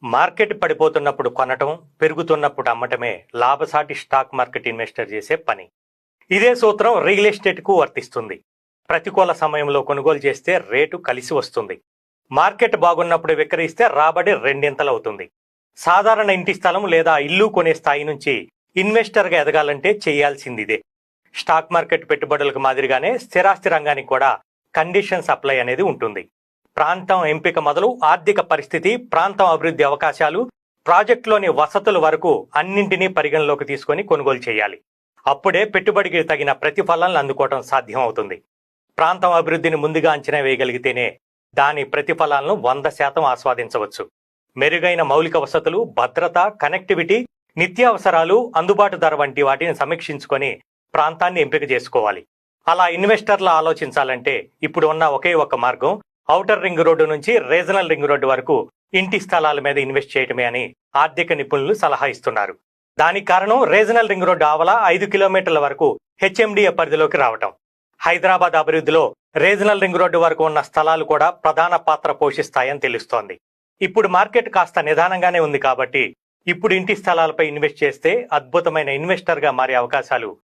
Market పడిపోతున్నప్పుడు కొనటం, పెరుగుతున్నప్పుడు అమ్మటమే లాభసాటి స్టాక్ మార్కెట్ ఇన్వెస్టర్ చేసే పని. ఇదే సూత్రం రియల్ ఎస్టేట్కు వర్తిస్తుంది. ప్రతికూల సమయంలో కొనుగోలు చేస్తే రేటు కలిసి వస్తుంది. మార్కెట్ బాగున్నప్పుడు విక్రయిస్తే రాబడి రెండింతలవుతుంది. సాధారణ ఇంటి స్థలం లేదా ఇల్లు కొనే స్థాయి నుంచి ఇన్వెస్టర్గా ఎదగాలంటే చేయాల్సిందిదే. స్టాక్ మార్కెట్ పెట్టుబడులకు మాదిరిగానే స్థిరాస్తి రంగానికి కూడా కండిషన్స్ అప్లై అనేది ఉంటుంది. ప్రాంతం ఎంపిక మొదలు ఆర్థిక పరిస్థితి, ప్రాంతం అభివృద్ధి అవకాశాలు, ప్రాజెక్టులోని వసతుల వరకు అన్నింటినీ పరిగణలోకి తీసుకొని కొనుగోలు చేయాలి. అప్పుడే పెట్టుబడికి తగిన ప్రతిఫలాలను అందుకోవడం సాధ్యం అవుతుంది. ప్రాంతం అభివృద్ధిని ముందుగా అంచనా వేయగలిగితేనే దాని ప్రతిఫలాలను 100% ఆస్వాదించవచ్చు. మెరుగైన మౌలిక వసతులు, భద్రత, కనెక్టివిటీ, నిత్యావసరాలు, అందుబాటు ధర వంటి వాటిని సమీక్షించుకొని ప్రాంతాన్ని ఎంపిక చేసుకోవాలి. అలా ఇన్వెస్టర్లు ఆలోచించాలంటే ఇప్పుడు ఉన్న ఒకే ఒక మార్గం ఔటర్ రింగ్ రోడ్డు నుంచి రీజనల్ రింగ్ రోడ్డు వరకు ఇంటి స్థలాల మీద ఇన్వెస్ట్ చేయటమే అని ఆర్థిక నిపుణులు సలహా ఇస్తున్నారు. దానికి కారణం రీజనల్ రింగ్ రోడ్డు ఆవల 5 కిలోమీటర్ల వరకు హెచ్ఎండిఏ పరిధిలోకి రావటం. హైదరాబాద్ అభివృద్ధిలో రీజనల్ రింగ్ రోడ్డు వరకు ఉన్న స్థలాలు కూడా ప్రధాన పాత్ర పోషిస్తాయని తెలుస్తోంది. ఇప్పుడు మార్కెట్ కాస్త నిదానంగానే ఉంది కాబట్టి ఇప్పుడు ఇంటి స్థలాలపై ఇన్వెస్ట్ చేస్తే అద్భుతమైన ఇన్వెస్టర్గా మారే అవకాశాలు